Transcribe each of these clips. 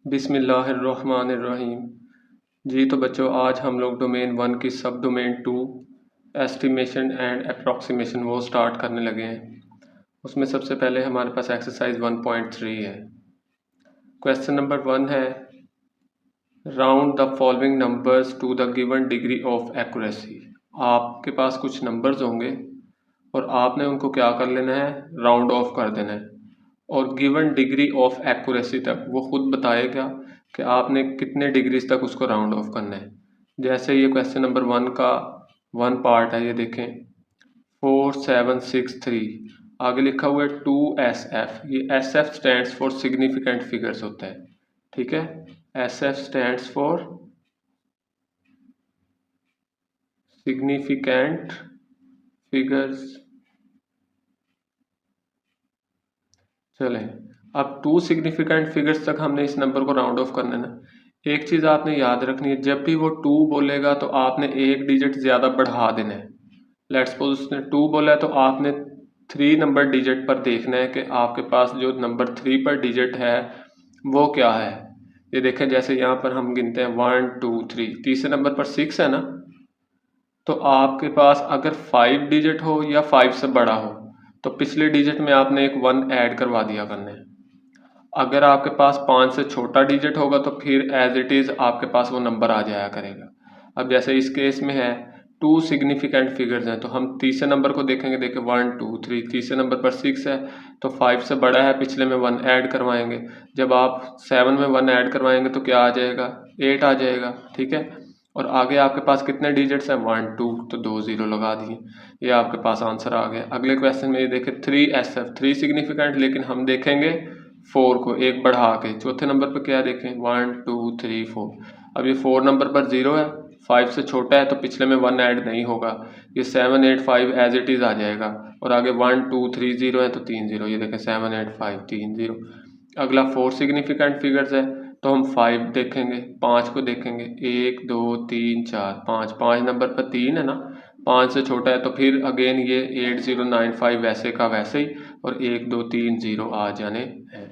बिस्मिल्लाहिर्रहमानिर्रहीम। जी तो बच्चों, आज हम लोग डोमेन 1 की सब डोमेन 2 एस्टिमेशन एंड अप्रॉक्सीमेशन वो स्टार्ट करने लगे हैं। उसमें सबसे पहले हमारे पास एक्सरसाइज 1.3 है। क्वेश्चन नंबर 1 है, round the following numbers to the given degree of accuracy. आपके पास कुछ नंबर्स होंगे और आपने उनको क्या कर लेना है, राउंड ऑफ कर देना है और गिवन डिग्री ऑफ एक्यूरेसी तक वो खुद बताएगा कि आपने कितने डिग्रीज तक उसको राउंड ऑफ करना है। जैसे ये क्वेश्चन नंबर 1 का 1 पार्ट है, ये देखें 4763, आगे लिखा हुआ है 2SF। ये SF stands for significant figures होता है, ठीक है। SF stands for significant figures. चलें, अब 2 सिग्निफिकेंट फिगर्स तक हमने इस नंबर को राउंड ऑफ करना है ना। एक चीज़ आपने याद रखनी है, जब भी वो 2 बोलेगा तो आपने एक डिजिट ज़्यादा बढ़ा देना है। लेट्स सपोज उसने 2 बोला है तो आपने 3 नंबर डिजिट पर देखना है कि आपके पास जो नंबर 3 पर डिजिट है वो क्या है। ये देखें, जैसे यहाँ पर हम गिनते हैं 1 2 3, तीसरे नंबर पर 6 है ना, तो आपके पास अगर 5 डिजिट हो या 5 से बड़ा हो तो पिछले डिजिट में आपने एक 1 ऐड करवा दिया करना है। अगर आपके पास 5 से छोटा डिजिट होगा तो फिर एज इट इज़ आपके पास वो नंबर आ जाया करेगा। अब जैसे इस केस में है 2 सिग्निफिकेंट फिगर्स हैं तो हम तीसरे नंबर को देखेंगे, देखें 1 2 3, तीसरे नंबर पर 6 है तो 5 से बड़ा है, पिछले में 1 ऐड करवाएंगे। जब आप 7 में 1 ऐड करवाएंगे तो क्या आ जाएगा, 8 आ जाएगा, ठीक है। और आगे आपके पास कितने डिजिट्स हैं, 1 2, तो 2 0 लगा दिए, ये आपके पास आंसर आ गया। अगले क्वेश्चन में ये देखें 3SF, 3 सिग्निफिकेंट, लेकिन हम देखेंगे 4 को एक बढ़ा के। चौथे नंबर पर क्या देखें, 1 2 3 4। अब ये 4 नंबर पर 0 है, 5 से छोटा है तो पिछले में 1 ऐड नहीं होगा, ये 7 8 5 एज इट इज़ आ जाएगा। और आगे 1 2 3 0 है तो 3 0, ये देखें 7 8 5 3 0। अगला 4 सिग्निफिकेंट फिगर्स है तो हम 5 देखेंगे, 5 को देखेंगे, 1 2 3 4 5, 5 नंबर पर 3 है ना, 5 से छोटा है तो फिर अगेन ये 8 0 9 5 वैसे का वैसे ही, और 1 2 3 0 आ जाने हैं,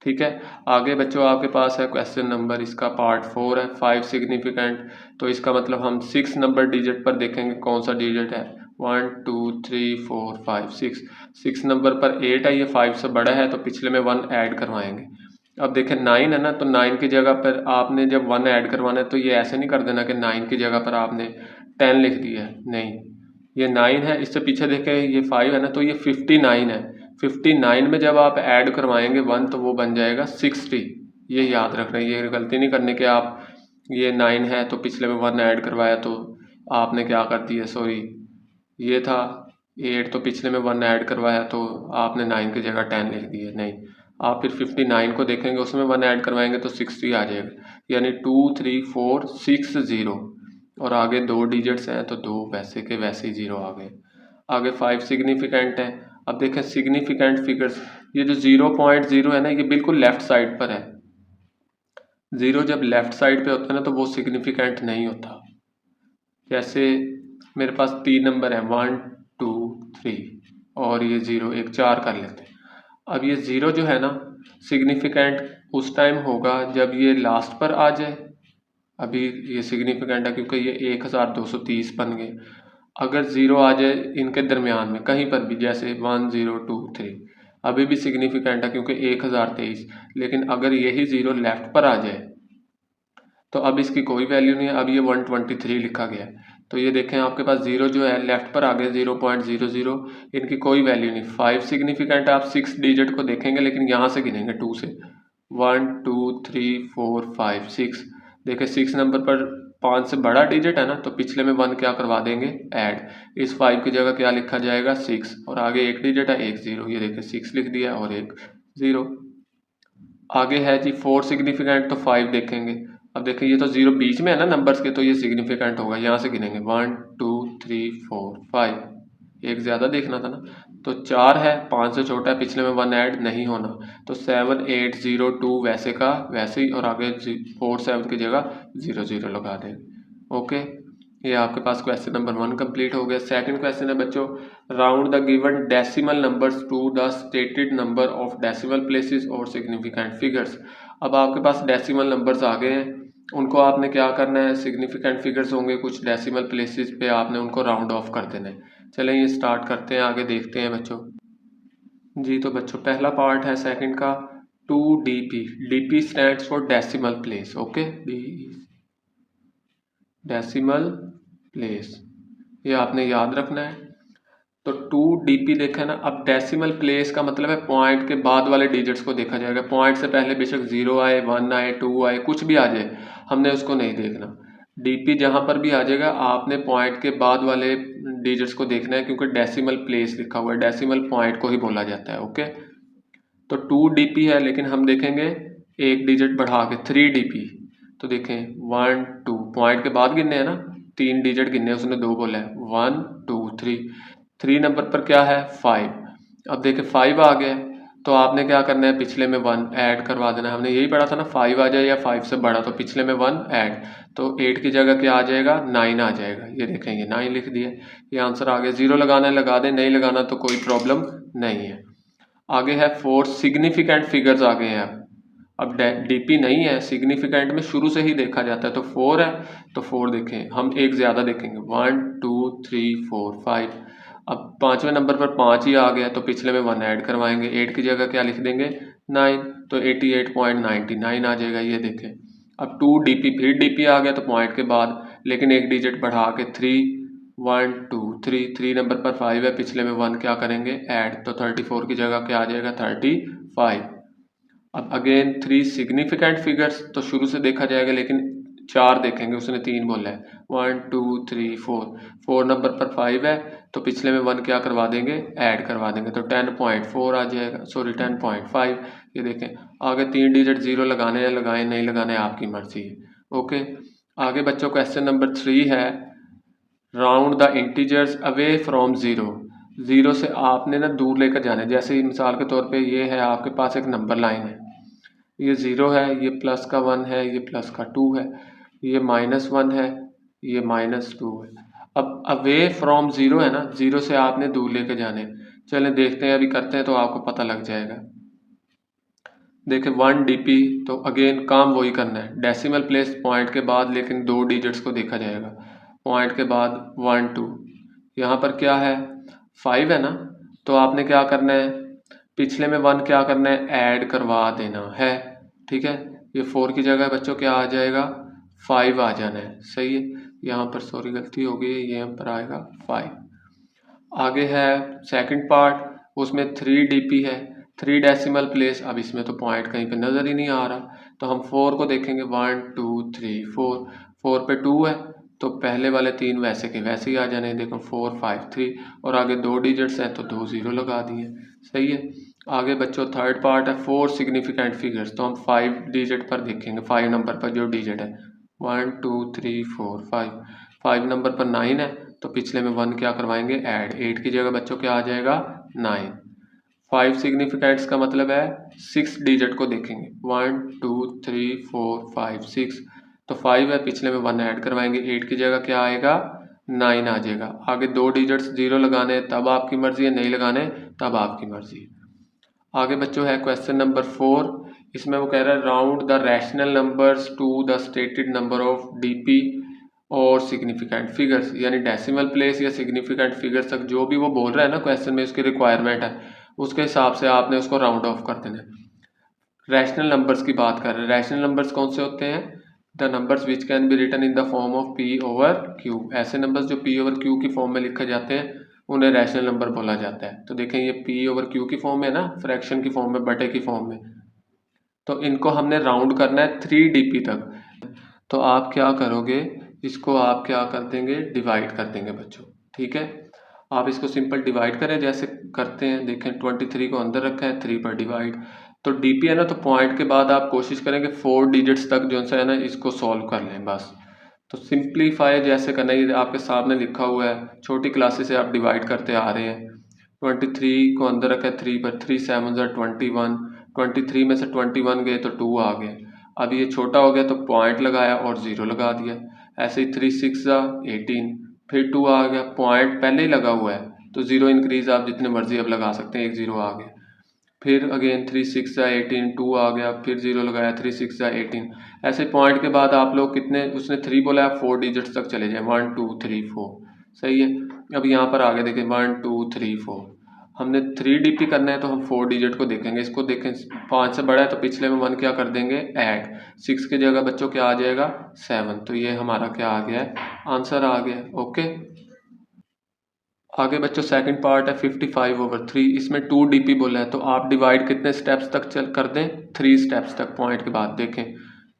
ठीक है। आगे बच्चों आपके पास है क्वेश्चन नंबर, इसका पार्ट 4 है, 5 सिग्निफिकेंट। तो इसका मतलब हम 6 नंबर डिजिट पर देखेंगे कौन सा डिजिट है, 1 2 3 4 5 6। 6 नंबर पर 8 है, ये 5 से बड़ा है तो पिछले में 1 ऐड करवाएंगे। अब देखें 9 है ना, तो 9 की जगह पर आपने जब 1 ऐड करवाना है तो ये ऐसे नहीं कर देना कि 9 की जगह पर आपने 10 लिख दिया है, नहीं, ये 9 है, इससे पीछे देखें ये 5 है ना, तो ये 59 है। 59 में जब आप ऐड करवाएंगे 1 तो वो बन जाएगा 60। ये याद रखना, ये गलती नहीं करनी कि आप ये 9 है तो पिछले में 1 ऐड करवाया तो आपने क्या कर दिया, सॉरी ये था 8 तो पिछले में 1 ऐड करवाया तो आपने 9 की जगह 10 लिख दिया, नहीं। आप फिर 59 को देखेंगे, उसमें 1 ऐड करवाएंगे तो 60 आ जाएगा, यानी 2 3 4 6 0, और आगे 2 डिजिट्स हैं तो 2 वैसे के वैसे ही 0 आ गए। आगे 5 सिग्निफिकेंट है। अब देखें सिग्निफिकेंट फिगर्स, ये जो 0.0 है ना, ये बिल्कुल लेफ्ट साइड पर है। 0 जब लेफ्ट साइड पे होता है ना तो वो सिग्निफिकेंट नहीं होता। जैसे मेरे पास 3 नंबर है 1 2 3 और ये 0, एक 4 कर लेते हैं। अब ये 0 जो है ना, सिग्निफिकेंट उस टाइम होगा जब ये लास्ट पर आ जाए। अभी ये सिग्निफिकेंट है क्योंकि ये 1230 बन गए। अगर 0 आ जाए इनके दरमियान में कहीं पर भी, जैसे 1 0 2 3, अभी भी सिग्निफिकेंट है क्योंकि 1023। लेकिन अगर यही 0 लेफ्ट पर आ जाए तो अब इसकी कोई वैल्यू नहीं है, अब ये 123 लिखा गया है। तो ये देखें आपके पास 0 जो है लेफ्ट पर आ गया 0.00, इनकी कोई वैल्यू नहीं। 5 सिग्निफिकेंट आप 6 डिजिट को देखेंगे लेकिन यहाँ से गिनेंगे 2 से, 1 2 3 4 5 6। देखें 6 नंबर पर 5 से बड़ा डिजिट है ना, तो पिछले में 1 क्या करवा देंगे, ऐड। इस 5 की जगह क्या लिखा जाएगा, 6, और आगे एक डिजिट है, एक 0, ये देखें 6 लिख दिया और एक 0। आगे है जी 4 सिग्निफिकेंट, तो 5 देखेंगे। अब देखिए ये तो 0 बीच में है ना नंबर्स के, तो ये सिग्निफिकेंट होगा, यहाँ से गिनेंगे 1 2 3 4 5, एक ज़्यादा देखना था ना। तो 4 है, 5 से छोटा है, पिछले में 1 ऐड नहीं होना, तो 7 8 0 2 वैसे का वैसे ही, और आगे 4 7 की जगह 0 0 लगा देंगे, ओके। ये आपके पास क्वेश्चन नंबर 1 कंप्लीट हो गया। सेकंड क्वेश्चन है बच्चों, round the given decimal numbers to the stated number of decimal places और सिग्निफिकेंट फिगर्स। अब आपके पास डेसिमल नंबर्स आ गए हैं, उनको आपने क्या करना है, सिग्निफिकेंट फिगर्स होंगे कुछ डेसिमल प्लेसेस पे, आपने उनको राउंड ऑफ कर देना है। चलें ये स्टार्ट करते हैं, आगे देखते हैं बच्चों जी। तो बच्चों पहला पार्ट है सेकंड का 2DP। DP stands for decimal place. Okay, decimal place, ये आपने याद रखना है। तो 2DP देखा ना। अब डेसिमल प्लेस का मतलब है पॉइंट के बाद वाले डिजिट्स को देखा जाएगा। पॉइंट से पहले बेशक 0 आए, 1 आए, 2 आए, कुछ भी आ जाए, हमने उसको नहीं देखना। DP जहां पर भी आ जाएगा आपने पॉइंट के बाद वाले डिजिट्स को देखना है, क्योंकि डेसिमल प्लेस लिखा हुआ है, डेसिमल पॉइंट को ही बोला जाता है। ओके, तो 2DP है, लेकिन हम देखेंगे एक डिजिट बढ़ा के 3DP। तो देखें 1 2, पॉइंट के बाद गिनने हैं ना, 3 डिजिट गिनने, उसने 2 बोला है, 1 2 3। 3 नंबर पर क्या है 5। अब देखें 5 आ गया, तो आपने क्या करना है, पिछले में 1 ऐड करवा देना है। हमने यही पढ़ा था ना, 5 आ जाए या 5 से बड़ा तो पिछले में 1 ऐड, तो 8 की जगह क्या आ जाएगा, 9 आ जाएगा। ये देखेंगे 9 लिख दिया, ये आंसर आ गया। 0 लगाना है लगा दें, नहीं लगाना तो कोई प्रॉब्लम नहीं है। आगे है 4 सिग्निफिकेंट फिगर्स आ गए हैं। अब DP नहीं है, सिग्निफिकेंट में शुरू से ही देखा जाता है, तो 4 है तो 4 देखें, हम एक ज़्यादा देखेंगे, 1 2 3 4 5। अब 5वें नंबर पर 5 ही आ गया, तो पिछले में 1 ऐड करवाएंगे, 8 की जगह क्या लिख देंगे 9, तो 88.99 आ जाएगा। ये देखें, अब 2DP, फिर DP आ गया तो पॉइंट के बाद, लेकिन एक डिजिट बढ़ा के 3, 1 2 3। 3 नंबर पर 5 है, पिछले में 1 क्या करेंगे ऐड, तो 34 की जगह क्या आ जाएगा 35। अब अगेन 3 सिग्निफिकेंट फिगर्स, तो शुरू से देखा जाएगा, लेकिन 4 देखेंगे, उसने 3 बोला है, 1 2 3 4। 4 नंबर पर 5 है, तो पिछले में 1 क्या करवा देंगे ऐड करवा देंगे, तो 10.4 आ जाएगा, सॉरी 10.5। ये देखें आगे 3 डिजिट 0 लगाने हैं लगाएं, नहीं लगाने आपकी मर्जी है। ओके, आगे बच्चों क्वेश्चन नंबर 3 है, round the integers away from 0। 0 से आपने ना दूर लेकर जाना है। जैसे मिसाल के तौर पे ये है, आपके पास एक नंबर लाइन है, ये 0 है, ये प्लस का 1 है, ये प्लस का 2 है, ये -1 है, ये -2 है। अब अवे फ्रॉम 0 है ना, 0 से आपने दूर लेकर जाने। चलें देखते हैं, अभी करते हैं तो आपको पता लग जाएगा। देखिए 1DP, तो अगेन काम वही करना है, डेसिमल प्लेस पॉइंट के बाद, लेकिन 2 डिजिट्स को देखा जाएगा। पॉइंट के बाद 1 2, यहाँ पर क्या है 5 है ना, तो आपने क्या करना है, पिछले में 1 क्या करना है ऐड करवा देना है। ठीक है, ये 4 की जगह बच्चों क्या आ जाएगा 5 आ जाना है। सही है, यहाँ पर सॉरी गलती हो गई, ये यहाँ पर आएगा 5। आगे है सेकंड पार्ट, उसमें 3DP है, 3 डेसिमल प्लेस। अब इसमें तो पॉइंट कहीं पे नज़र ही नहीं आ रहा, तो हम 4 को देखेंगे, 1 2 3 4। 4 पे 2 है, तो पहले वाले 3 वैसे के वैसे ही आ जाने, देखो 4 5 3, और आगे 2 डिजिट्स हैं तो 2 0 लगा दिए। सही है, आगे बच्चों थर्ड पार्ट है 4 सिग्निफिकेंट फिगर्स, तो हम 5 डिजिट पर देखेंगे, 5 नंबर पर जो डिजिट है, 1 2 3 4 5। 5 नंबर पर 9 है, तो पिछले में 1 क्या करवाएंगे ऐड, 8 की जगह बच्चों क्या आ जाएगा 9। 5 सिग्निफिकेंट्स का मतलब है 6 डिजिट को देखेंगे, 1 2 3 4 5 6। तो 5 है, पिछले में 1 ऐड करवाएंगे, 8 की जगह क्या आएगा 9 आ जाएगा। आगे 2 डिजिट्स 0 लगाने तब आपकी मर्जी है, नहीं लगाने तब आपकी मर्जी है। आगे बच्चों है क्वेश्चन नंबर 4, इसमें वो कह रहा है round the rational numbers to the stated number of DP और सिग्निफिकेंट फिगर्स, यानी डेसिमल प्लेस या सिग्निफिकेंट फिगर्स तक जो भी वो बोल रहा है ना क्वेश्चन में, उसकी रिक्वायरमेंट है, उसके हिसाब से आपने उसको राउंड ऑफ कर देना है। रैशनल नंबर्स की बात कर रहे हैं, रैशनल नंबर्स कौन से होते हैं, the numbers which can be written in the form of P/Q। ऐसे नंबर्स जो P/Q की फॉर्म में लिखे जाते हैं उन्हें रैशनल नंबर बोला जाता है। तो देखें ये P/Q की फॉर्म में ना, फ्रैक्शन की फॉर्म में, बटे की फॉर्म में, तो इनको हमने राउंड करना है 3DP तक। तो आप क्या करोगे, इसको आप क्या कर देंगे डिवाइड कर देंगे बच्चों। ठीक है, आप इसको सिंपल डिवाइड करें जैसे करते हैं, देखें 23 को अंदर रखा है, 3 पर डिवाइड, तो DP है ना, तो पॉइंट के बाद आप कोशिश करेंगे 4 डिजिट्स तक जो सा है ना इसको सॉल्व कर लें बस। तो सिंप्लीफाई जैसे करना, ये आपके सामने लिखा हुआ है, छोटी क्लासेस से आप डिवाइड करते आ रहे हैं। 23 को अंदर रखा है 3 पर, 3 7 21, 23 में से 21 गए तो 2 आ गए। अब ये छोटा हो गया तो पॉइंट लगाया और 0 लगा दिया। ऐसे ही 3 6 18, फिर 2 आ गया, पॉइंट पहले ही लगा हुआ है तो 0 इंक्रीज आप जितने मर्जी अब लगा सकते हैं, एक 0 आ गया। फिर अगेन 3 6 18, 2 आ गया, फिर 0 लगाया, 3 6 18। ऐसे पॉइंट के बाद आप लोग कितने, उसने 3 बोला है, 4 डिजिट्स तक चले जाए, 1 2 3 4। सही है। अब यहाँ पर आगे देखें 1 2 3 4, हमने 3 DP करना है तो हम 4 डिजिट को देखेंगे। इसको देखें 5 से बड़ा है तो पिछले में 1 क्या कर देंगे, ऐड। 6 की जगह बच्चों क्या आ जाएगा, 7। तो ये हमारा क्या आ गया है, आंसर आ गया। ओके, आगे बच्चों सेकंड पार्ट है 55/3। इसमें 2 DP बोला है तो आप डिवाइड कितने स्टेप्स तक चल कर दें, 3 स्टेप्स तक। पॉइंट के बाद देखें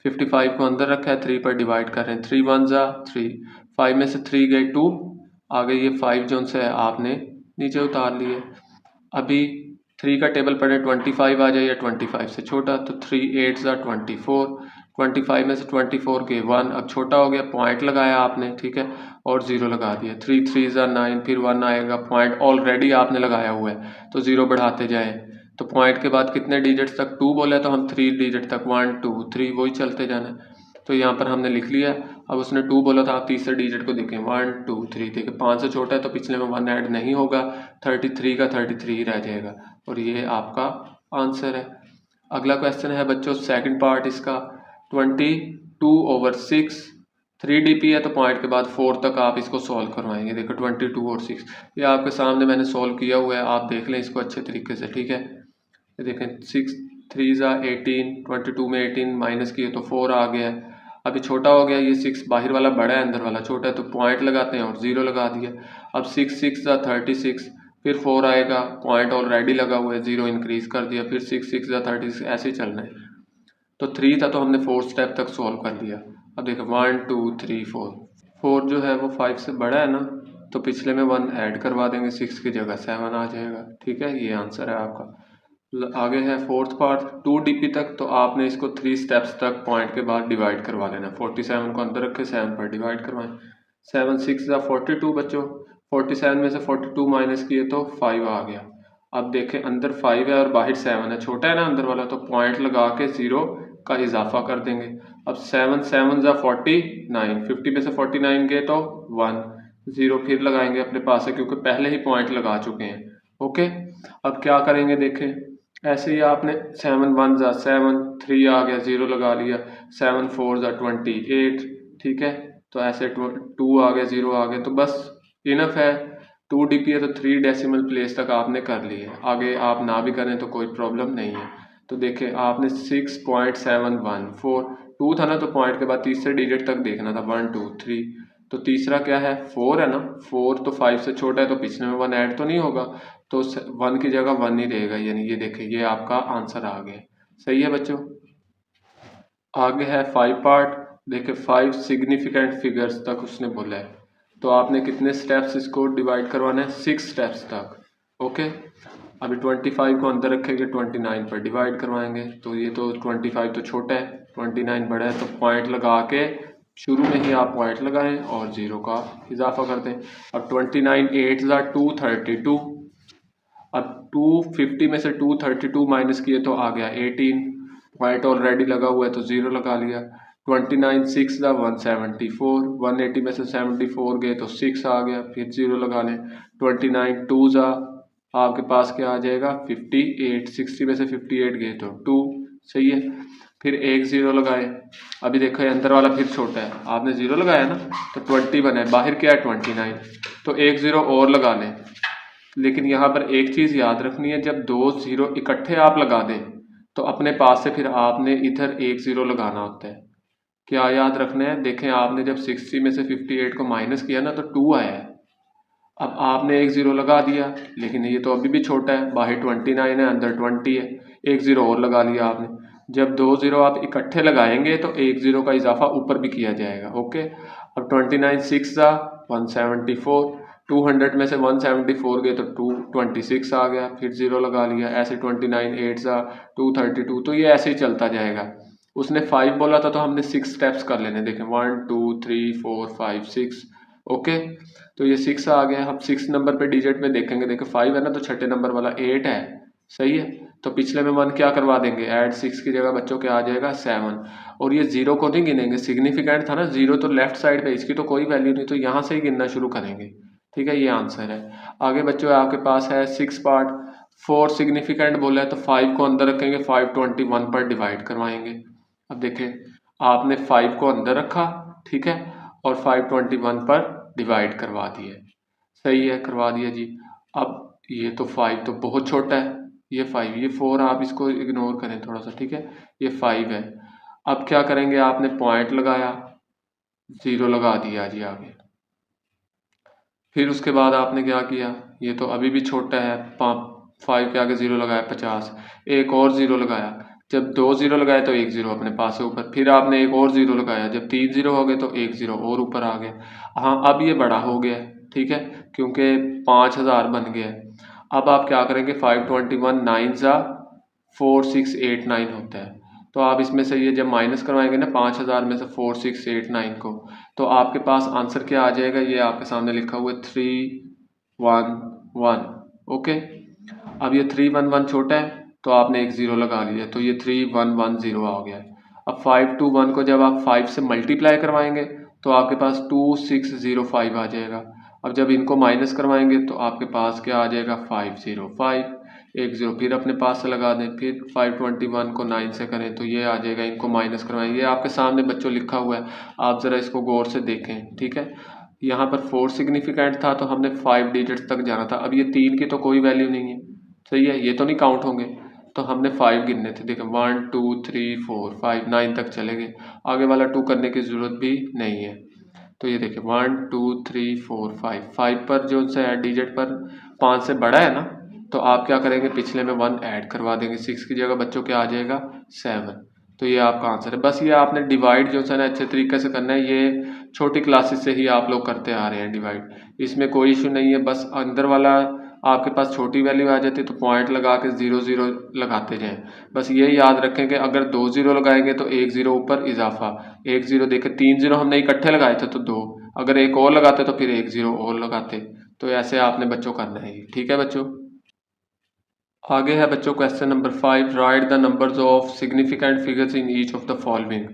55 को अंदर रखा है, 3 पर डिवाइड कर रहे हैं, 3 1 3, 5 में से 3 गए 2, आगे ये 5 जो से आपने नीचे उतार लिए। अभी 3 का टेबल पढ़े, 25 आ जाए या 25 से छोटा, तो 3 8 24, 25 में से 24 के 1, अब छोटा हो गया, पॉइंट लगाया आपने, ठीक है, और 0 लगा दिया। 3 3 9, फिर 1 आएगा, पॉइंट ऑलरेडी आपने लगाया हुआ है तो 0 बढ़ाते जाए। तो पॉइंट के बाद कितने डिजिट्स तक, 2 बोला है तो हम 3 डिजिट तक, 1 2 3 वही चलते जाना है। तो यहाँ पर हमने लिख लिया। अब उसने 2 बोला था, आप तीसरे डिजिट को देखें, 1 2 3, देखें 5 से छोटा है तो पिछले में 1 ऐड नहीं होगा, 33 का 33 ही रह जाएगा और ये आपका आंसर है। अगला क्वेश्चन है बच्चों सेकंड पार्ट इसका, 22/6। 3 DP है तो पॉइंट के बाद 4 तक आप इसको सॉल्व करवाएंगे। देखो 22 और 6 ये आपके सामने मैंने सॉल्व किया हुआ है, आप देख लें इसको अच्छे तरीके से, ठीक है। ये देखें 6 3 18, 22 में 18 माइनस किए तो 4 आ गया है। अभी छोटा हो गया, ये 6 बाहर वाला बड़ा है, अंदर वाला छोटा है, तो पॉइंट लगाते हैं और 0 लगा दिया। अब 6 6 36, फिर 4 आएगा, पॉइंट ऑलरेडी लगा हुआ है, 0 इंक्रीज कर दिया, फिर 6 6 36, ऐसे ही चलना है। तो 3 था तो हमने 4 स्टेप तक सॉल्व कर लिया। अब देखो 1 2 3 4, 4 जो है वो 5 से बड़ा है ना, तो पिछले में 1 ऐड करवा देंगे, 6 की जगह 7 आ जाएगा, ठीक है। ये आंसर है आपका। आगे है फोर्थ पार्ट 2 DP तक, तो आपने इसको 3 स्टेप्स तक पॉइंट के बाद डिवाइड करवा लेना। 47 को अंदर रखे, 7 पर डिवाइड करवाएं। 7 6 42 बच्चों, 47 में से 42 माइनस किए तो 5 आ गया। अब देखें अंदर 5 है और बाहर 7 है, छोटा है ना अंदर वाला, तो पॉइंट लगा के 0 का इजाफा कर देंगे। अब 7 7 49, 50 में से 49 गए तो 1, 0 फिर लगाएंगे अपने पास है क्योंकि पहले ही पॉइंट लगा चुके हैं। ओके, अब क्या करेंगे देखें, ऐसे ही आपने 7 1 7, 3 आ गया, 0 लगा लिया, 7 4 28, ठीक है। तो ऐसे 2 आ गया, 0 आ गया, तो बस इनफ है। 2 DP है तो 3 डेसिमल प्लेस तक आपने कर ली है, आगे आप ना भी करें तो कोई प्रॉब्लम नहीं है। तो देखें आपने 6.714, 2 था ना तो पॉइंट के बाद तीसरे डिजिट तक देखना था, 1 2 3, तो तीसरा क्या है, 4 है ना, 4 तो 5 से छोटा है तो पिछले में 1 ऐड तो नहीं होगा, तो 1 की जगह 1 ही रहेगा, यानी ये देखिए ये आपका आंसर आ गया। सही है बच्चों। आगे है 5 पार्ट, देखिए 5 सिग्निफिकेंट फिगर्स तक उसने बोला है, तो आपने कितने स्टेप्स इसको डिवाइड करवाना है, 6 स्टेप्स तक। ओके, अभी 25 को अंदर रखेंगे, 29 पर डिवाइड करवाएंगे, तो ये तो 25 तो छोटा है, 29 बड़ा है, तो पॉइंट लगा के शुरू में ही आप पॉइंट लगाएं और 0 का इजाफा कर दें। अब 29 8 232, अब 250 में से 232 माइनस किए तो आ गया 18, पॉइंट ऑलरेडी लगा हुआ है तो 0 लगा लिया। 29 6 174, 180 में से 74 गए तो 6 आ गया, फिर 0 लगा लें। 29 2 आपके पास क्या आ जाएगा 58, 60 में से 58 गए तो 2, सही है। फिर एक 0 लगाए, अभी देखो अंदर वाला फिर छोटा है, आपने 0 लगाया ना तो 20 बना है, बाहर क्या है 29, तो एक 0 और लगा लें। लेकिन यहाँ पर एक चीज़ याद रखनी है, जब 2 0 इकट्ठे आप लगा दें तो अपने पास से फिर आपने इधर एक 0 लगाना होता है। क्या याद रखना है, देखें आपने जब 60 में से 58 को माइनस किया ना तो 2 आया है, अब आपने एक 0 लगा दिया, लेकिन ये तो अभी भी छोटा है, बाहर 29 है अंदर 20 है, एक 0 और लगा लिया आपने। जब 2 0 आप इकट्ठे लगाएंगे तो एक 0 का इजाफा ऊपर भी किया जाएगा। ओके, अब 29 6 174, 200 में से 174 गए तो 226 आ गया, फिर 0 लगा लिया, ऐसे 29 8 232, तो ये ऐसे ही चलता जाएगा। उसने 5 बोला था तो हमने 6 स्टेप्स कर लेने, देखें 1 2 3 4 5 6। ओके, तो ये 6 आ गया। हम 6 नंबर पे डिजिट में देखेंगे, देखो 5 है ना तो छठे नंबर वाला 8 है, सही है। तो पिछले में 1 क्या करवा देंगे, ऐड 6 की जगह बच्चों क्या आ जाएगा 7। और ये 0 को नहीं गिनेंगे, सिग्निफिकेंट था ना 0 तो लेफ्ट साइड पे, इसकी तो कोई वैल्यू नहीं, तो यहाँ से ही गिनना शुरू करेंगे। ठीक है, ये आंसर है। आगे बच्चों आपके पास है 6 पार्ट, 4 सिग्निफिकेंट बोला है तो 5 को अंदर रखेंगे, 521 पर डिवाइड करवाएंगे। अब देखें आपने 5 को अंदर रखा, ठीक है, और 521 पर डिवाइड करवा दिए, सही है, करवा दिया जी। अब ये तो 5 तो बहुत छोटा है, ये 5, ये 4 आप इसको इग्नोर करें थोड़ा सा, ठीक है, ये 5 है। अब क्या करेंगे, आपने पॉइंट लगाया, 0 लगा दिया जी आगे। फिर उसके बाद आपने क्या किया, ये तो अभी भी छोटा है, 5 के आगे 0 लगाया 50, एक और 0 लगाया, जब 2 0 लगाए तो 1 0 अपने पास है ऊपर, फिर आपने एक और 0 लगाया, जब 3 0 हो गए तो 1 0 और ऊपर आ गया। हाँ अब ये बड़ा हो गया, ठीक है, क्योंकि 5000 बन गया। अब आप क्या करेंगे, 521 9 जा 4689 होता है, तो आप इसमें से ये जब माइनस करवाएंगे ना 5000 में से 4689 को, तो आपके पास आंसर क्या आ जाएगा, ये आपके सामने लिखा हुआ है 311। ओके, अब ये 311 छोटा है तो आपने एक 0 लगा लिया, तो ये 3110 आ गया। अब 521 को जब आप 5 से मल्टीप्लाई करवाएंगे तो आपके पास 2605 आ जाएगा। अब जब इनको माइनस करवाएंगे तो आपके पास क्या आ जाएगा 505, एक 0 फिर अपने पास से लगा दें, फिर 521 को 9 से करें तो ये आ जाएगा, इनको माइनस करवाएं, ये आपके सामने बच्चों लिखा हुआ है, आप ज़रा इसको गौर से देखें। ठीक है, यहाँ पर 4 सिग्निफिकेंट था तो हमने 5 डिजिट्स तक जाना था, अब ये 3 की तो कोई वैल्यू नहीं है, सही है, ये तो नहीं काउंट होंगे, तो हमने 5 गिनने थे। देखें 1 2 3 4 5 9 तक चले गए, आगे वाला 2 करने की ज़रूरत भी नहीं है। तो ये देखें 1 2 3 4 5 पर जो सा है डिजिट पर 5 से बड़ा है ना, तो आप क्या करेंगे, पिछले में 1 ऐड करवा देंगे, 6 की जगह बच्चों क्या आ जाएगा 7। तो ये आपका आंसर है। बस ये आपने डिवाइड जो है ना अच्छे तरीके से करना है, ये छोटी क्लासेस से ही आप लोग करते आ रहे हैं डिवाइड, इसमें कोई इशू नहीं है। बस अंदर वाला आपके पास छोटी वैल्यू आ जाती है तो पॉइंट लगा के 0 0 लगाते जाएं। बस ये याद रखें कि अगर 2 0 लगाएंगे तो 1 0 ऊपर इजाफा, 1 0 देखे 3 0 हमने इकट्ठे लगाए थे तो 2, अगर एक और लगाते तो फिर 1 0 और लगाते, तो ऐसे आपने बच्चों करना है। ठीक है बच्चों, आगे है बच्चों question number 5, right the numbers of significant figures in each of the following.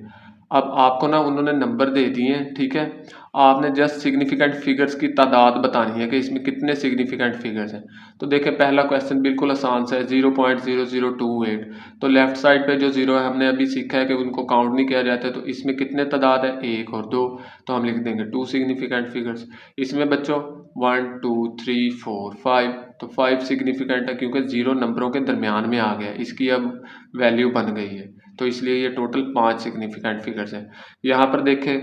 अब आपको ना उन्होंने नंबर दे दिए हैं, ठीक है, आपने जस्ट सिग्निफिकेंट फिगर्स की तादाद बतानी है कि इसमें कितने सिग्निफिकेंट फिगर्स हैं। तो देखिए पहला क्वेश्चन बिल्कुल आसान सा है, 0.0028, तो लेफ्ट साइड पे जो 0 है हमने अभी सीखा है कि उनको काउंट नहीं किया जाता है, तो इसमें कितने तादाद है 1 और 2, तो हम लिख देंगे 2 सिग्निफिकेंट फिगर्स। इसमें बच्चों 1 2 3 4 5, तो 5 सिग्निफिकेंट है क्योंकि 0 नंबरों के दरमियान में आ गया, इसकी अब वैल्यू बन गई है, तो इसलिए ये टोटल 5 सिग्निफिकेंट फिगर्स हैं। यहाँ पर देखें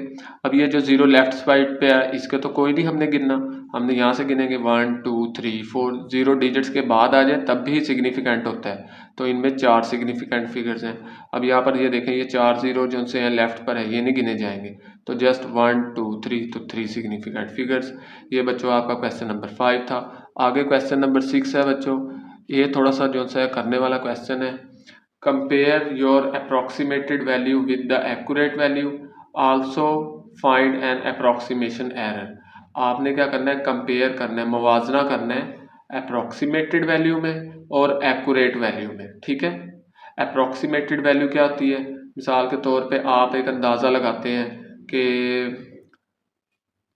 अब ये जो 0 लेफ्ट साइड पे है इसके तो कोई नहीं हमने गिनना, हमने यहाँ से गिनेंगे 1 2 3 4, 0 डिजिट्स के बाद आ जाए तब भी सिग्निफिकेंट होता है, तो इनमें 4 सिग्निफिकेंट फिगर्स हैं। अब यहाँ पर ये देखें ये 4 0 जो से हैं लेफ्ट पर है ये नहीं गिने जाएंगे, तो जस्ट 1 2 3, तो 3 सिग्निफिकेंट फिगर्स। ये बच्चों आपका क्वेश्चन नंबर 5 था। आगे क्वेश्चन नंबर 6 है बच्चों, ये थोड़ा सा जो सा करने वाला क्वेश्चन है, compare your approximated value with the accurate value, also find an approximation error. आपने क्या करना है, कंपेयर करना है, मुवाजना करना है अप्रोक्सीमेटेड वैल्यू में और एक्यूरेट वैल्यू में। ठीक है, अप्रोक्सीमेटेड वैल्यू क्या होती है, मिसाल के तौर पे आप एक अंदाज़ा लगाते हैं कि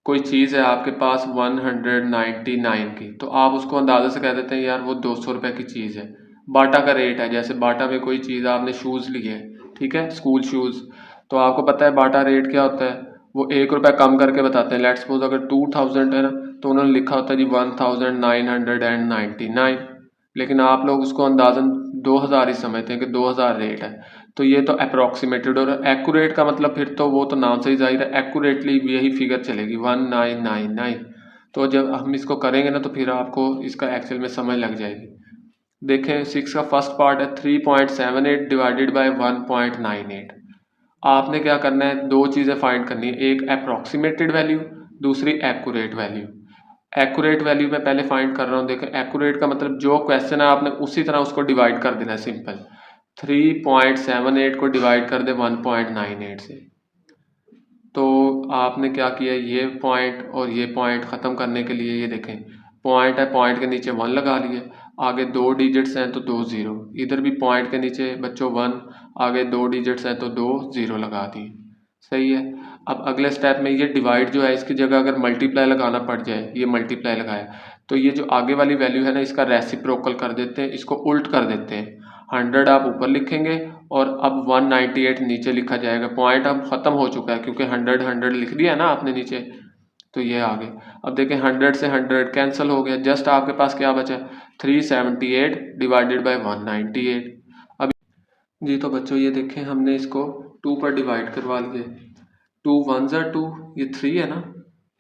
कोई चीज़ है आपके पास 199 की, तो आप उसको अंदाजे से कह देते हैं यार वो 200 रुपये की चीज़ है। बाटा का रेट है, जैसे बाटा में कोई चीज़ आपने शूज़ लिए है, ठीक है, स्कूल शूज़, तो आपको पता है बाटा रेट क्या होता है, वो 1 रुपया कम करके बताते हैं। लेट्स सपोज अगर 2000 है ना, तो उन्होंने लिखा होता है जी 1999, लेकिन आप लोग उसको अंदाजन 2000 ही समझते हैं कि 2000 रेट है, तो ये तो अप्रोक्सीमेटेड। और एक्यूरेट का मतलब फिर तो वो तो नाम से ही जाहिर है, एक्यूरेटली यही फिगर चलेगी 1999। तो जब हम इसको करेंगे ना तो फिर आपको इसका एक्चुअल में समझ लग जाएगी। देखें 6 का फर्स्ट पार्ट है 3.78 डिवाइडेड बाय 1.98। आपने क्या करना है, दो चीज़ें फाइंड करनी है, एक अप्रोक्सीमेटेड वैल्यू, दूसरी एक्यूरेट वैल्यू। एक्यूरेट वैल्यू मैं पहले फाइंड कर रहा हूँ। देखें एक्यूरेट का मतलब जो क्वेश्चन है आपने उसी तरह उसको डिवाइड कर देना है, सिंपल 3.78 को डिवाइड कर दे 1.98 से, तो आपने क्या किया, ये पॉइंट और ये पॉइंट ख़त्म करने के लिए ये देखें पॉइंट है, पॉइंट के नीचे 1 लगा लिए, आगे 2 डिजिट्स हैं तो 2 ज़ीरो, इधर भी पॉइंट के नीचे बच्चों 1, आगे 2 डिजिट्स हैं तो 2 ज़ीरो लगा दिए। सही है। अब अगले स्टेप में ये डिवाइड जो है इसकी जगह अगर मल्टीप्लाई लगाना पड़ जाए, ये मल्टीप्लाई लगाया तो ये जो आगे वाली वैल्यू है ना इसका रेसिप्रोकल कर देते हैं, इसको उल्ट कर देते हैं। 100 आप ऊपर लिखेंगे और अब 198 नीचे लिखा जाएगा। पॉइंट अब ख़त्म हो चुका है क्योंकि 100 लिख दिया है ना आपने नीचे, तो ये आ गए। अब देखें 100 से 100 कैंसिल हो गया, जस्ट आपके पास क्या बचा 378 डिवाइडेड बाय 198। अब जी तो बच्चों ये देखें हमने इसको 2 पर डिवाइड करवा लिए। 2 1 ज़ा 2, ये 3 है ना,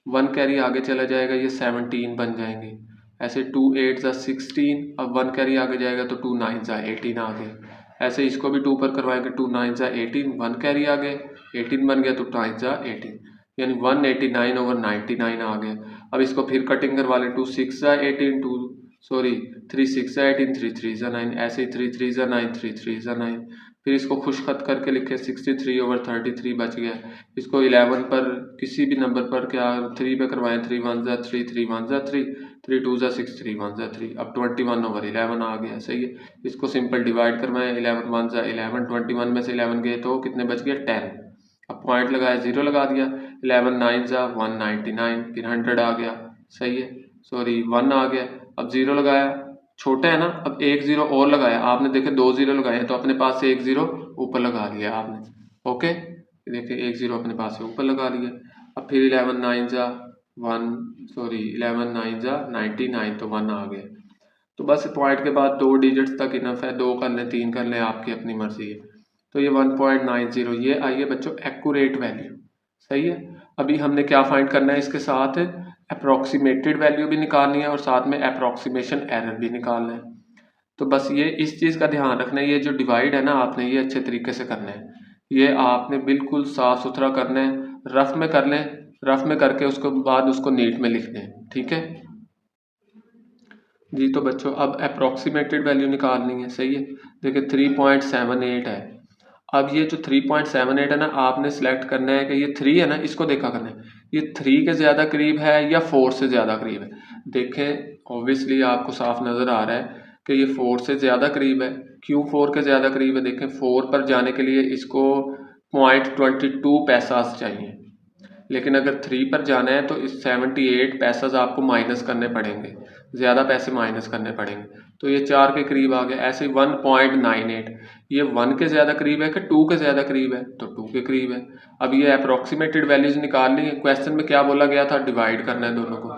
1 कैरी आगे चला जाएगा, ये 17 बन जाएंगे। ऐसे 2 8 ज़ा 16, अब 1 कैरी आगे जाएगा तो 2 9 ज़ा 18 आ गया। ऐसे इसको भी 2 पर करवाएंगे, 2 9 ज़ा 18, 1 कैरी आ गए 18 बन गया तो 9 ज़ा 18, यानी 189/99 आ गया। अब इसको फिर कटिंग करवा लें, 2 6 ज़ा 18, 3 6 ज़ा 18, 3 3 ज़ा 9, ऐसे ही 3 3 ज़ा 9, 3 3 ज़ा 9। फिर इसको खुश खत करके लिखे 63/33 बच गया। इसको 11 पर किसी भी नंबर पर क्या 3 पे करवाएं, 3 1 ज़ा 3, 3 1 ज़ा 3, 3 2 ज़ा 6, 3 1 ज़ा 3। अब 21/11 आ गया। सही है। इसको सिंपल डिवाइड करवाएं, 11 1 ज़ा 11, 21 में से 11 गए तो कितने बच गए 10। अब पॉइंट लगाया, 0 लगा दिया, 11 9 ज़ा 199, फिर 100 आ गया। सही है, सॉरी 1 आ गया। अब 0 लगाया, छोटा है ना, अब 1 0 और लगाया आपने, देखे 2 0 लगाए तो अपने पास से 1 0 ऊपर लगा लिया आपने। ओके, देखिए 1 0 अपने पास से ऊपर लगा लिया। अब फिर 11 9 ज़ा 99 तो 1 आ गया। तो बस पॉइंट के बाद 2 डिजिट्स तक इनफ है, 2 कर लें 3 कर लें, आपकी अपनी मर्जी है। तो ये 1.90 ये आई है बच्चों एक्यूरेट वैल्यू। सही है। अभी हमने क्या फाइंड करना है, इसके साथ अप्रोक्सीमेटेड वैल्यू भी निकालनी है और साथ में अप्रोक्सीमेशन एरर भी निकालना है। तो बस ये इस चीज़ का ध्यान रखना है, ये जो डिवाइड है ना आपने ये अच्छे तरीके से करना है। ये आपने बिल्कुल साफ सुथरा करना है, रफ में कर लें, रफ में करके उसके बाद उसको नीट में लिख दें। ठीक है जी। तो बच्चों अब अप्रोक्सीमेटेड वैल्यू निकालनी है। सही है। देखिए 3.78 है। अब ये जो 3.78 है ना, आपने सेलेक्ट करना है कि ये 3 है ना, इसको देखा करना है ये 3 के ज़्यादा करीब है या 4 से ज़्यादा करीब है। देखें ऑब्वियसली आपको साफ नज़र आ रहा है कि ये 4 से ज़्यादा करीब है। क्यों 4 के ज़्यादा करीब है, देखें 4 पर जाने के लिए इसको 0.22 पैसा चाहिए, लेकिन अगर 3 पर जाना है तो इस 78 पैसाज आपको माइनस करने पड़ेंगे, ज़्यादा पैसे माइनस करने पड़ेंगे। तो ये 4 के करीब आ गया। ऐसे 1.98 ये 1 के ज़्यादा करीब है कि 2 के ज़्यादा करीब है, तो 2 के करीब है। अब ये अप्रोक्सीमेटेड वैल्यूज निकाल ली है। क्वेश्चन में क्या बोला गया था, डिवाइड करना है दोनों को,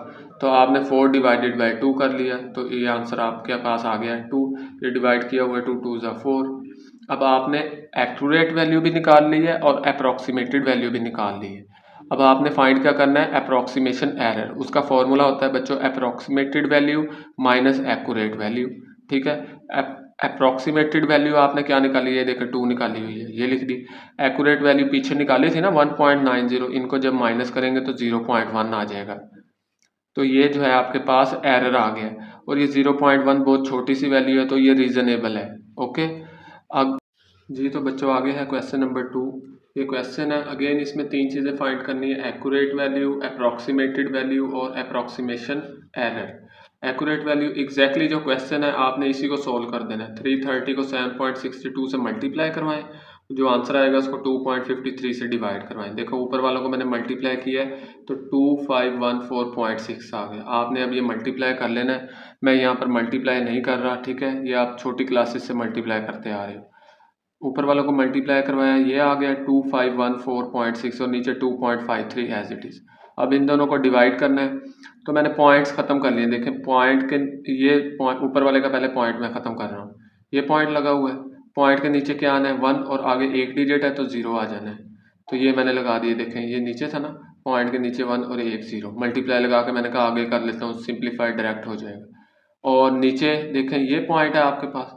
तो आपने 4 डिवाइडेड बाई 2 कर लिया, तो ये आंसर आपके पास आ गया है 2। ये डिवाइड किया हुआ है 2 2 ज़ा 4। अब आपने एक्यूरेट वैल्यू भी निकाल ली है और अप्रोक्सीमेटेड वैल्यू भी निकाल ली है। अब आपने फाइंड क्या करना है, अप्रोक्सीमेशन एरर। उसका फॉर्मूला होता है बच्चों approximated value minus accurate value. ठीक है। अप्रोक्सीमेटेड वैल्यू आपने क्या निकाली है, देखो 2 निकाली हुई है, ये लिख दी। एक्यूरेट वैल्यू पीछे निकाली थी ना 1.90, इनको जब माइनस करेंगे तो 0.1 आ जाएगा। तो ये जो है आपके पास एरर आ गया, और ये 0.1 बहुत छोटी सी वैल्यू है तो ये रीजनेबल है। ओके। अब जी तो बच्चों आगे है क्वेश्चन नंबर 2। ये क्वेश्चन है, अगेन इसमें 3 चीज़ें फाइंड करनी है, एक्यूरेट वैल्यू, अप्रोक्सीमेटेड वैल्यू और approximation error. Accurate value exactly जो क्वेश्चन है आपने इसी को सोल्व कर देना है। 330 को 7.62 से मल्टीप्लाई करवाएं, जो आंसर आएगा उसको 2.53 से डिवाइड करवाएं। देखो ऊपर वालों को मैंने मल्टीप्लाई किया है तो 2514.6 आ गया। आपने अब ये मल्टीप्लाई कर लेना है, मैं यहाँ पर मल्टीप्लाई नहीं कर रहा। ठीक है, ये आप छोटी क्लासेस से मल्टीप्लाई करते आ रहे हो। ऊपर वालों को मल्टीप्लाई करवाया, ये आ गया 2514.6 और नीचे 2.53 एज इट इज़। अब इन दोनों को डिवाइड करना है, तो मैंने पॉइंट्स ख़त्म कर लिए। देखें पॉइंट के ये पॉइंट ऊपर वाले का पहले पॉइंट मैं ख़त्म कर रहा हूँ, ये पॉइंट लगा हुआ है, पॉइंट के नीचे क्या आना है 1 और आगे 1 डिजिट है तो 0 आ जाना है, तो ये मैंने लगा दिए। देखें ये नीचे था ना, पॉइंट के नीचे 1 और 1 0 मल्टीप्लाई लगा के मैंने कहा आगे कर लेता हूँ, सिंप्लीफाइड डायरेक्ट हो जाएगा। और नीचे देखें ये पॉइंट है आपके पास,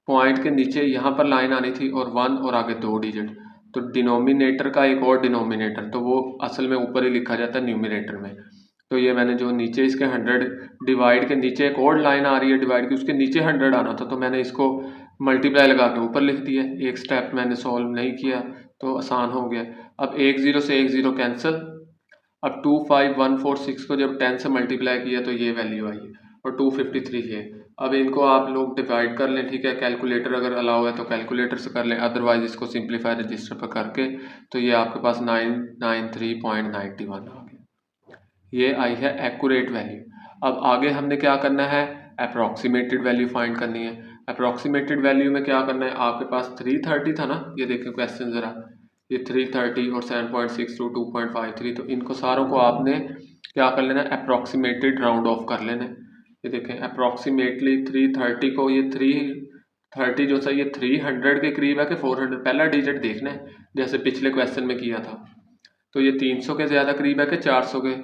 पॉइंट के नीचे यहाँ पर लाइन आनी थी और 1 और आगे 2 डिजिट, तो डिनोमिनेटर का एक और डिनोमिनेटर, तो वो असल में ऊपर ही लिखा जाता है न्यूमिनेटर में। तो ये मैंने जो नीचे इसके 100 डिवाइड के नीचे एक और लाइन आ रही है डिवाइड की, उसके नीचे 100 आना था, तो मैंने इसको मल्टीप्लाई लगा के ऊपर लिख दिया। एक स्टेप मैंने सॉल्व नहीं किया तो आसान हो गया। अब 1 0 से 1 0 कैंसिल। अब 25146 को जब 10 से मल्टीप्लाई किया तो ये वैल्यू आई है और 253 है। अब इनको आप लोग डिवाइड कर लें, ठीक है। कैलकुलेटर अगर अलाउ है तो कैलकुलेटर से कर लें, अदरवाइज इसको सिंप्लीफाई रजिस्टर पर करके तो ये आपके पास 993.91 आ गया। ये आई है एक्यूरेट वैल्यू। अब आगे हमने क्या करना है, अप्रॉक्सीमेटेड वैल्यू फाइंड करनी है। अप्रॉक्सीमेटेड वैल्यू में क्या करना है, आपके पास 330 था ना, ये देखें क्वेश्चन ज़रा, ये 330 और 7.62 2.53, तो इनको सारों को आपने क्या कर लेना है, अप्रॉक्सीमेटेड राउंड ऑफ कर लेना है। ये देखें अप्रॉक्सीमेटली 330 को, ये 330 जो सही, ये 300 के करीब है कि 400, पहला डिजिट देखना है जैसे पिछले क्वेश्चन में किया था। तो ये 300 के ज़्यादा करीब है कि 400 के,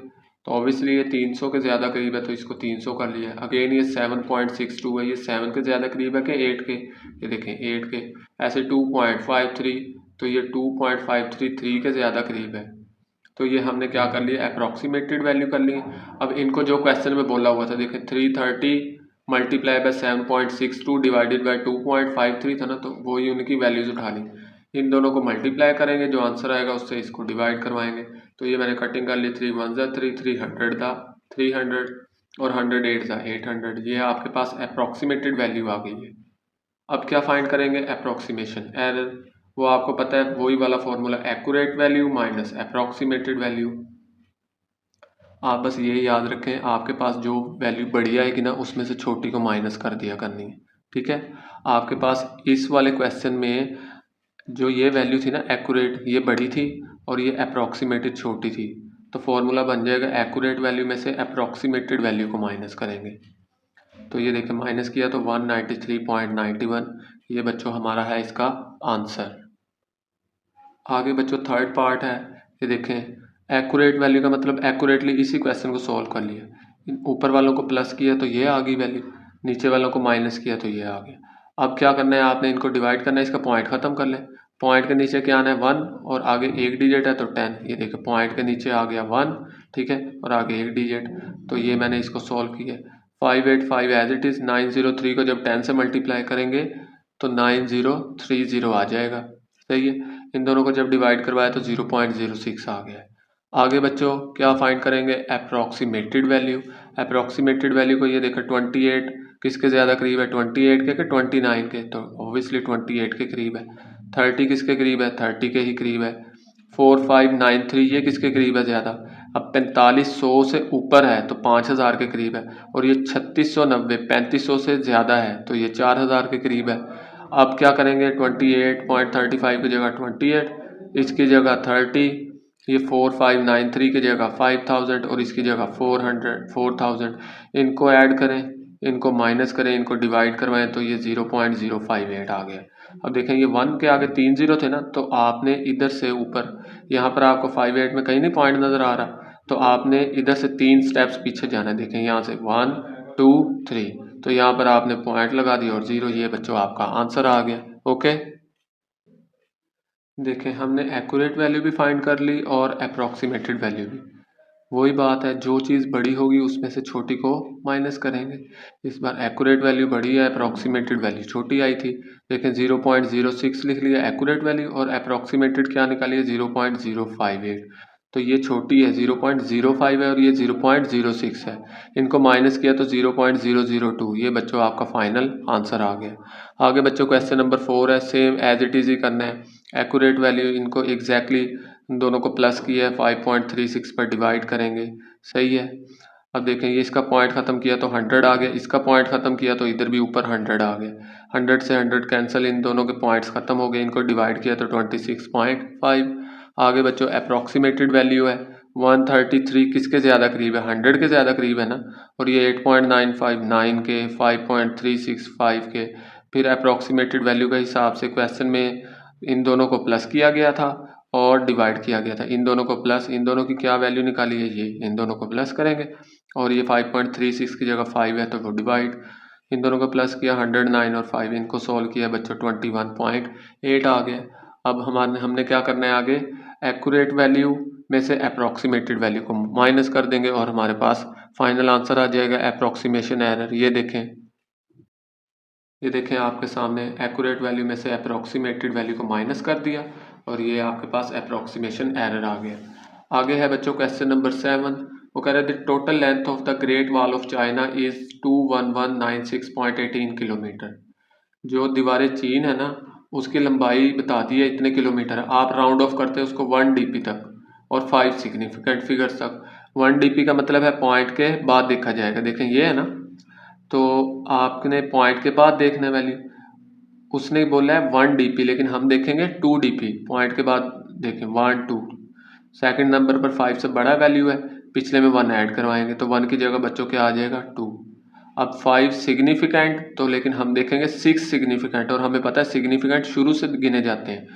तो ऑब्वियसली ये 300 के ज़्यादा करीब है तो इसको 300 कर लिया। अगेन ये 7.62 है, ये 7 के ज़्यादा करीब है कि 8 के, ये देखें 8 के। ऐसे 2.53, तो ये 2.533 के ज़्यादा करीब है, तो ये हमने क्या कर लिया, अप्रॉक्सीमेटेड वैल्यू कर ली। अब इनको जो क्वेश्चन में बोला हुआ था, देखें 330 मल्टीप्लाई बाय 7.62 डिवाइडेड बाय 2.53 था ना, तो वही उनकी वैल्यूज उठा ली। इन दोनों को मल्टीप्लाई करेंगे, जो आंसर आएगा उससे इसको डिवाइड करवाएंगे। तो ये मैंने कटिंग कर ली, 3 1 3, 300 था 300 और 108 था 800। ये आपके पास अप्रॉक्सीमेटेड वैल्यू आ गई है। अब क्या फाइंड करेंगे, अप्रॉक्सीमेशन एरर। वो आपको पता है वही वाला formula, accurate value minus approximated value. आप बस ये याद रखें, आपके पास जो वैल्यू बड़ी आएगी ना, उसमें से छोटी को माइनस कर दिया करनी है, ठीक है। आपके पास इस वाले क्वेश्चन में जो ये वैल्यू थी ना एक्यूरेट, ये बड़ी थी और ये अप्रॉक्सीमेटेड छोटी थी, तो फॉर्मूला बन जाएगा एक्यूरेट वैल्यू में से अप्रॉक्सीमेटेड वैल्यू को माइनस करेंगे। तो ये देखें माइनस किया तो 193.91, ये बच्चों हमारा है इसका आंसर। आगे बच्चों थर्ड पार्ट है, ये देखें एक्यूरेट वैल्यू का मतलब एक्यूरेटली इसी क्वेश्चन को सॉल्व कर लिया। ऊपर वालों को प्लस किया तो ये आ गई वैल्यू, नीचे वालों को माइनस किया तो ये आ गया। अब क्या करना है, आपने इनको डिवाइड करना है, इसका पॉइंट ख़त्म कर लें। पॉइंट के नीचे क्या आना है 1 और आगे एक डिजिट है तो 10। ये देखो पॉइंट के नीचे आ गया 1, ठीक है, और आगे एक डिजिट, तो ये मैंने इसको सॉल्व किया। 585 एज इट इज़, 903 को जब 10 से मल्टीप्लाई करेंगे तो 9030 आ जाएगा, सही है। इन दोनों को जब डिवाइड करवाया तो 0.06 आ गया है। आगे बच्चों क्या फाइंड करेंगे, अप्रॉक्सीमेटेड वैल्यू। अप्रॉक्सीमेटेड वैल्यू को ये देखो 28 किसके ज़्यादा करीब है, 28 के 29 के, तो ऑब्वियसली 28 के करीब है। 30 किसके करीब है, 30 के ही करीब है। 4593 ये किसके करीब है ज़्यादा, अब 4500 से ऊपर है तो 5000 के करीब है, और ये 3690 3500 से ज़्यादा है तो ये 4000 के करीब है। अब क्या करेंगे, 28.35 की जगह 28, इसकी जगह 30, ये 4593 की जगह 5000 और इसकी जगह 4000। इनको ऐड करें, इनको माइनस करें, इनको डिवाइड करवाएं तो ये 0.058 आ गया। अब देखें ये 1 के आगे 3 जीरो थे ना, तो आपने इधर से ऊपर, यहाँ पर आपको 58 में कहीं नहीं पॉइंट नज़र आ रहा, तो आपने इधर से 3 स्टेप्स पीछे जाना है। देखें यहाँ से 1 2 3, तो यहाँ पर आपने पॉइंट लगा दिया और 0, ये बच्चों आपका आंसर आ गया। ओके, देखें हमने एक्यूरेट वैल्यू भी फाइंड कर ली और अप्रॉक्सीमेटेड वैल्यू भी। वही बात है, जो चीज़ बड़ी होगी उसमें से छोटी को माइनस करेंगे। इस बार एक्यूरेट वैल्यू बड़ी है, अप्रॉक्सीमेटेड वैल्यू छोटी आई थी, लेकिन 0.06 लिख लिया एक्यूरेट वैल्यू और अप्रॉक्सीमेटेड क्या निकाली है 0.058। तो ये छोटी है 0.05 है और ये 0.06 है, इनको माइनस किया तो 0.002। ये बच्चों आपका फाइनल आंसर आ गया। आगे बच्चों क्वेश्चन नंबर 4 है, सेम एज इट इज़ ही करना है। एक्यूरेट वैल्यू इनको एग्जैक्टली दोनों को प्लस किया है, 5.36 पर डिवाइड करेंगे, सही है। अब देखें ये इसका पॉइंट ख़त्म किया तो 100 आ गया, इसका पॉइंट ख़त्म किया तो इधर भी ऊपर 100 आ गया। 100 से 100 कैंसिल, इन दोनों के पॉइंट्स ख़त्म हो गए, इनको डिवाइड किया तो 26.5। आगे बच्चों अप्रॉक्सीमेटेड वैल्यू है 133 किसके ज़्यादा करीब है, 100 के ज़्यादा करीब है ना, और ये 8.959 के, 5.365 के। फिर अप्रॉक्सीमेटेड वैल्यू के हिसाब से क्वेश्चन में इन दोनों को प्लस किया गया था और डिवाइड किया गया था, इन दोनों को प्लस, इन दोनों की क्या वैल्यू निकाली है, ये इन दोनों को प्लस करेंगे, और ये 5.36 की जगह 5 है तो वो डिवाइड, इन दोनों को प्लस किया 109 और 5, इनको सॉल्व किया बच्चों 21.8 आ गया। अब हमने क्या करना है आगे, एक्यूरेट वैल्यू में से अप्रॉक्सीमेटेड वैल्यू को माइनस कर देंगे और हमारे पास फाइनल आंसर आ जाएगा अप्रॉक्सीमेशन एरर। ये देखें आपके सामने एक्यूरेट वैल्यू में से अप्रॉक्सीमेटेड वैल्यू को माइनस कर दिया और ये आपके पास अप्रॉक्सीमेशन एरर आ गया। आगे है बच्चों क्वेश्चन नंबर 7, वो कह रहे थे total length of the great wall of China is 21196.18 kilometre. जो दीवार चीन है ना उसकी लंबाई बता दी है इतने किलोमीटर। आप राउंड ऑफ करते हैं उसको 1 डीपी तक और 5 सिग्निफिकेंट फिगर्स तक। 1 डीपी का मतलब है पॉइंट के बाद देखा जाएगा। देखें ये है ना, तो आपने पॉइंट के बाद देखना वैल्यू। उसने बोला है 1 डीपी, लेकिन हम देखेंगे 2 डीपी पॉइंट के बाद। देखें 1 2, सेकंड नंबर पर 5 से बड़ा वैल्यू है, पिछले में 1 ऐड करवाएंगे तो 1 की जगह बच्चों क्या आ जाएगा 2। अब 5 सिग्निफिकेंट तो, लेकिन हम देखेंगे 6 सिग्निफिकेंट, और हमें पता है सिग्निफिकेंट शुरू से गिने जाते हैं।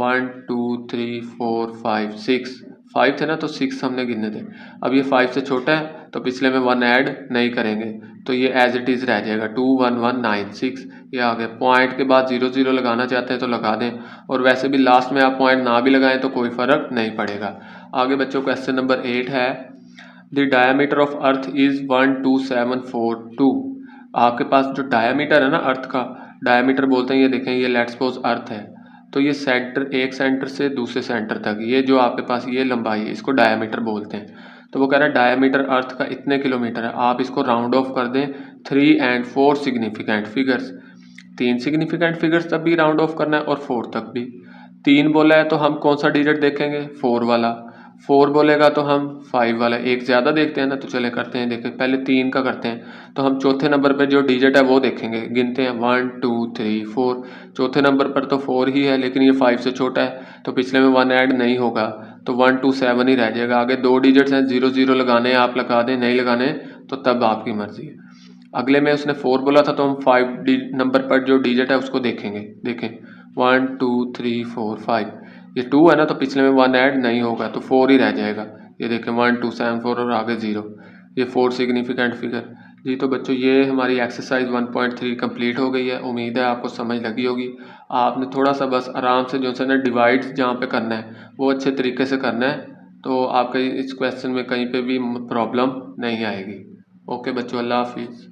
1 2 3 4 5 6, 5 थे ना तो 6 हमने गिने थे। अब ये 5 से छोटा है तो पिछले में 1 ऐड नहीं करेंगे तो ये एज इट इज़ रह जाएगा 21196। ये आ गया। पॉइंट के बाद 0 0 लगाना चाहते हैं तो लगा दें, और वैसे भी लास्ट में आप पॉइंट ना भी लगाएं तो कोई फ़र्क नहीं पड़ेगा। आगे बच्चों क्वेश्चन नंबर 8 है, the diameter of earth is 12742। आपके पास जो डायमीटर है ना अर्थ का, डायमीटर बोलते हैं, ये देखें ये लेट्स सपोज अर्थ है, तो ये सेंटर, एक सेंटर से दूसरे सेंटर तक ये जो आपके पास ये लंबाई है इसको डायमीटर बोलते हैं। तो वो कह रहा है डायमीटर अर्थ का इतने किलोमीटर है। आप इसको राउंड ऑफ कर दें 3 and 4 significant figures. 3 significant figures तक भी राउंड ऑफ करना है और 4 तक भी। 3 बोला है तो हम कौन सा डिजिट देखेंगे, 4 वाला। 4 बोलेगा तो हम 5 वाला। एक ज़्यादा देखते हैं ना, तो चले करते हैं। देखें पहले 3 का करते हैं, तो हम चौथे नंबर पर जो डिजिट है वो देखेंगे, गिनते हैं 1 2 3 4। चौथे नंबर पर तो 4 ही है, लेकिन ये 5 से छोटा है तो पिछले में 1 ऐड नहीं होगा तो 127 ही रह जाएगा। आगे 2 डिजिट्स हैं, 0 0 लगाने हैं आप लगा दें, नहीं लगाने तो तब आपकी मर्जी है। अगले में उसने 4 बोला था तो हम 5 नंबर पर जो डिजिट है उसको देखेंगे। देखें 1 2 3 4 5, ये 2 है ना तो पिछले में 1 ऐड नहीं होगा तो 4 ही रह जाएगा। ये देखें 1 2 7 4 और आगे 0, ये 4 सिग्निफिकेंट फिगर। जी तो बच्चों ये हमारी एक्सरसाइज 1.3 कंप्लीट हो गई है। उम्मीद है आपको समझ लगी होगी। आपने थोड़ा सा बस आराम से जो है ना डिवाइड जहाँ पे करना है वो अच्छे तरीके से करना है, तो आपके इस क्वेश्चन में कहीं पे भी प्रॉब्लम नहीं आएगी। ओके बच्चों, अल्लाह हाफिज़।